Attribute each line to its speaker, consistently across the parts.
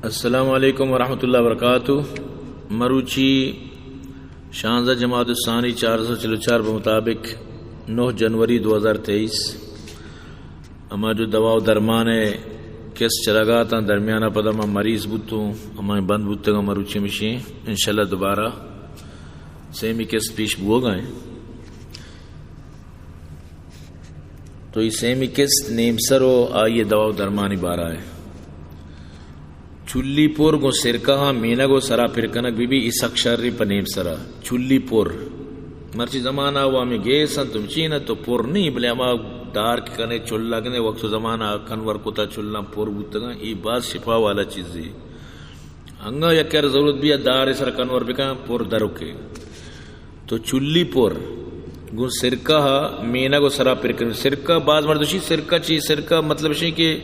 Speaker 1: السلام علیکم ورحمۃ اللہ وبرکاتہ۔ مروچی 16 جمادی الثانی 444 بمطابق 9 جنوری 2023 اما جو دوا و درمان کس چلگا تا درمیانہ پدا میں مریض بوتوں اما بند بوتے گا مروچی مشین انشاءاللہ دوبارہ سیمی کس پیش بو گئے تو یہ سیمی کس نیم سرو آئیے دوا و درمانی بارہ ہے۔ چلی پور گو سرکہ مینا گو سرا پرکنک بی بی اسک شرری پا نیم سرا چلی پور مرچی زمانہ ہوا ہمیں گئے سن تم چینا تو پور نہیں بلے ہما دار کی کنے چل لگنے وقت زمانہ کنور کتا چلنا پور بوتگا یہ بات شفا والا چیز ہے۔ ہنگا یکر ضرورت بھی ہے دار سر کنور بکا پور درو کے تو چلی پور گو سرکہ مینا گو سرا پرکنک سرکہ بعض مردوشی سرکہ چیز سرکہ مطلب شئی کہ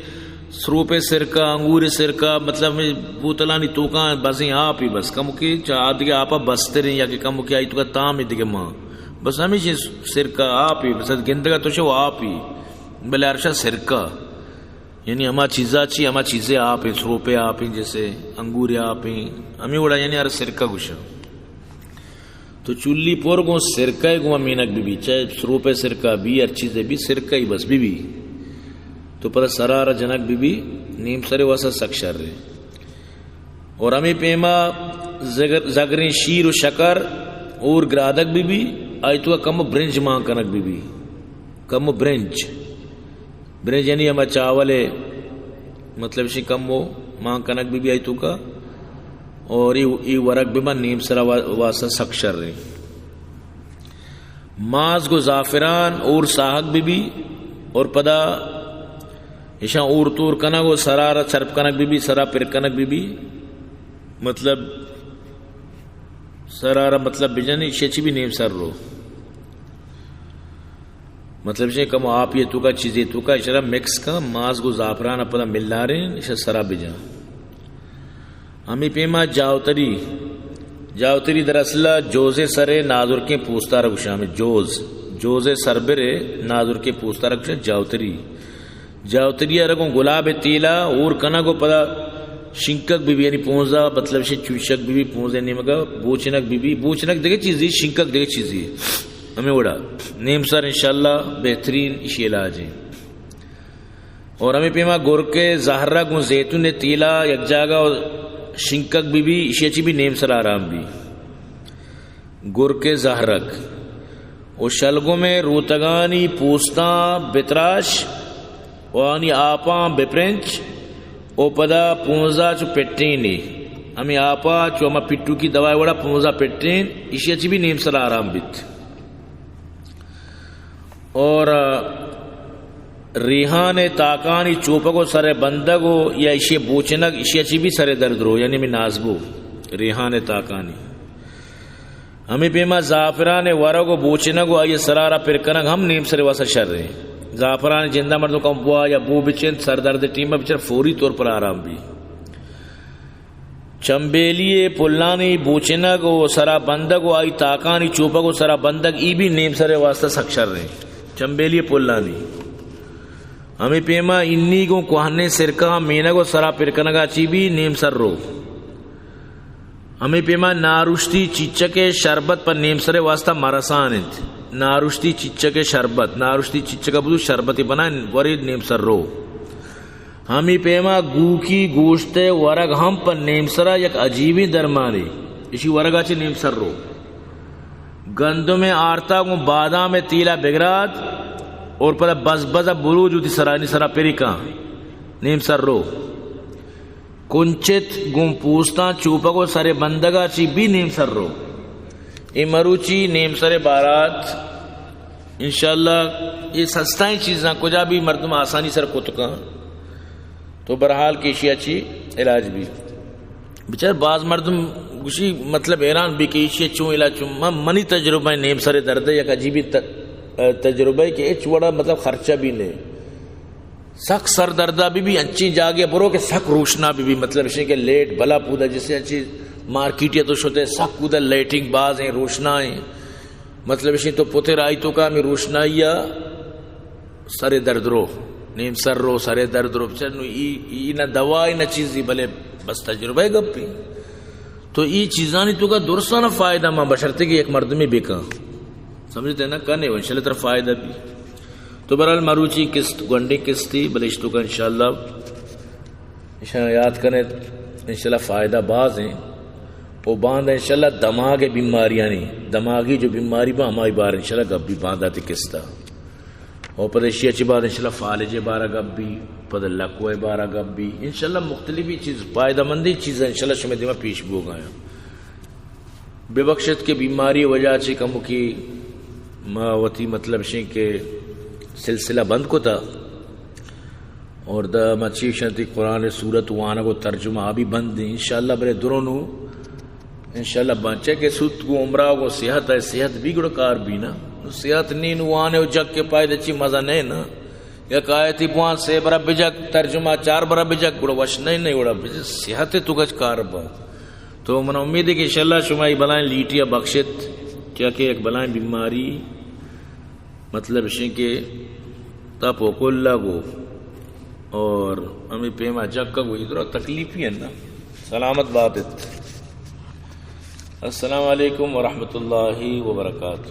Speaker 1: سروپ سرکہ انگور سرکہ مطلب بوتلانی توکاں بسیں آپ ہی بس کم کی چاہ دیگے آپا بستے رہیں یا کہ کم کی آئی تو کا تام ہی دیگے ماں بس ہمیشہ سرکہ آپ ہی بس گندگا تو شو آپ ہی بلے عرشہ سرکہ یعنی ہما چیزیں چی ہما چیزیں آپ ہی سروپے آپ ہی جیسے انگور آپ ہی ہمیں اڑا یعنی ار سرکہ گوشا تو چلی پور گو سرکہ گو مینک بی بی چاہے سروپے سرکہ بھی ہر چیزیں بھی سرکہ ہی بس بی تو پتہ سرارہ جنک بی بی نیم سرے واسا سکشر رہے اور ہمیں پیما زگریں شیر و شکر اور گرادک بی بی آئی تو کم برنج ماں کنک بی بی کم برنج یعنی ہمیں چاولے مطلب شی کم ماں کنک بی بی آئی تو کا اور ای ورق بی ماں نیم سرہ واسا سکشر رہے ماز کو زعفران اور ساہک بی بی اور پدا ایشاں اور تور کنک و سرارہ چرپ کنک بی بی سرا پر کنک بی بی مطلب سرارہ مطلب بجانی شیچی بھی نیم سر رو مطلب شیچی کم آپ یہ تو کا چیزیں تو کا اشارہ مکس کا ماز کو زعفران اپنا مل رہے ہیں اشارہ سرا بجان ہمیں پیما جاوتری دراصلہ جوزے سرے ناظر کے پوستا رکھشا ہمیں جوزے سربرے ناظر کے پوستا رکھشا جاوتری رکھوں گلاب تیلا اور کنا کو پدا شنکک بی بی یعنی پونزا مطلب سے چوشک بی بی پونزے نیمگا بوچنک بی بی بوچنک دیکھے چیزی شنکک دیکھے چیزی ہمیں اڑا نیم سر انشاءاللہ بہترین اسی علاج ہے اور ہمیں پیما گور کے زہرہ گن زیتون تیلا یک جاگا اور شنکک بی بی اسی اچھی بھی نیم سر آرام بھی گور کے زہرک اور شلگوں میں روتگانی پوستاں بتراش وانی آپاں بپرنچ او پدا پونزا چو پٹینی ہمیں آپا چو ہما پٹو کی دوائی وڑا پونزا پٹین اسی اچھی بھی نیم سر آرام بیت اور ریحان تاکانی چوپکو سر بندگو یا اسی بوچنک اسی اچھی بھی سر درد رو یعنی میں نازبو ریحان تاکانی ہمیں پیما زعفران ورگو بوچنگو آئیے سرارہ پرکنک ہم نیم سر واسا شر رہے ہیں زعفران جندہ مردوں کا بوا یا بو بچن سر درد ٹیمہ بچر فوری طور پر آرام بھی چمبیلی پلانی بوچنگ و سرا بندگ و آئی تاکانی چوپک و سرا بندگ ای بھی نیم سر واسطہ سکشر رہے چمبیلی پلانی ہمیں پیما انی کو کوہنے سرکہ مینگ و سرا پرکنگا چی بھی نیم سر رو ہمیں پیما نارشتی چچک شربت پر نیم سر واسطہ مرسانت نارشتی چچک شربت نارشتی چچک بدو شربتی بنائیں ورید نیم سر رو ہمیں پیما گو کی گوشت ورگ ہم پر نیم سرا یک عجیبی درمانی اسی ورگا چی نیم سر رو گندم آرتا کو بادام تیلا بگرات اور پر بز بروج ہوتی سرانی سرا پریکا نیم سر رو کنچت گم پوستا چوپا کو سر بندگا چی بھی نیم سر رو یہ مروچی نیم سر بارات انشاءاللہ یہ سستائیں چیزاں کجا بھی مردم آسانی سر کو تکا تو برحال کی اشیاء چی علاج بھی بچار بعض مردم گوشی مطلب ایران بھی کہ اشیاء چون علاج چون منی تجربہ نیم سر درد ہے یک عجیبی تجربہ ہے کہ ایچ وڑا مطلب خرچہ بھی نہیں سخ سر دردہ بھی انچی جاگے برو کہ سخ روشنا بھی مطلب اسے کہ لیٹ بلا پودا جسے انچی مارکیٹیا تو شوتے سخ پودا لیٹنگ باز ہیں روشنائیں مطلب اسے تو پوتے رائی تو کا ہمیں روشنائیا سر درد رو نیم سر رو سر درد رو چنو ای نہ دوائی نہ چیزی بلے بس تجربہ گپی تو ای چیزانی تو کا درستانہ فائدہ ماں بشرتے کہ ایک مرد میں بیکا سمجھتے ہیں نا کنے وہ انشاءاللہ طرف فائدہ بھی تو برحال مروچی قسط گنڈی قسط تھی بلشتو کا انشاءاللہ یاد کریں انشاءاللہ فائدہ باز ہیں وہ باندھ انشاءاللہ دماغ بیماریاں نہیں دماغی جو بیماری با ہماری بار انشاءاللہ گب بھی باندھ آتی قسطہ اور پدشی اچھی بات انشاءاللہ فالج بارہ گب بھی پد لکوہ بارہ گب بھی انشاءاللہ مختلفی چیز فائدہ مندی چیزیں انشاءاللہ شمی دیمہ پیش بو گئے بے بخشت کے بیماری وجہ چی کمو کی ماوتی مطلب شیں کہ سلسلہ بند کو تھا اور دا مچی شنتی قرآن سورت وانا کو ترجمہ بھی بند دی انشاءاللہ برے درونو انشاءاللہ بانچے کے سوت کو عمرہ کو صحت ہے صحت بھی گڑا کار بھی نا صحت نین وانے و جگ کے پائے دچی مزہ نہیں نا یک آیتی پوان سے برا بجگ ترجمہ 4 برا بجگ گڑا وش نہیں گڑا صحت تو کچھ کار با تو من امید ہے کہ انشاءاللہ شمائی بلائیں لیٹیا بخشت کیا کہ ایک بلائیں بیماری مطلب شیں کہ تپ و کل لگو اور ہمیں پیما جگ کا کوئی ادھر تکلیفی ہے نا سلامت بات ہے. السلام علیکم ورحمۃ اللہ وبرکاتہ.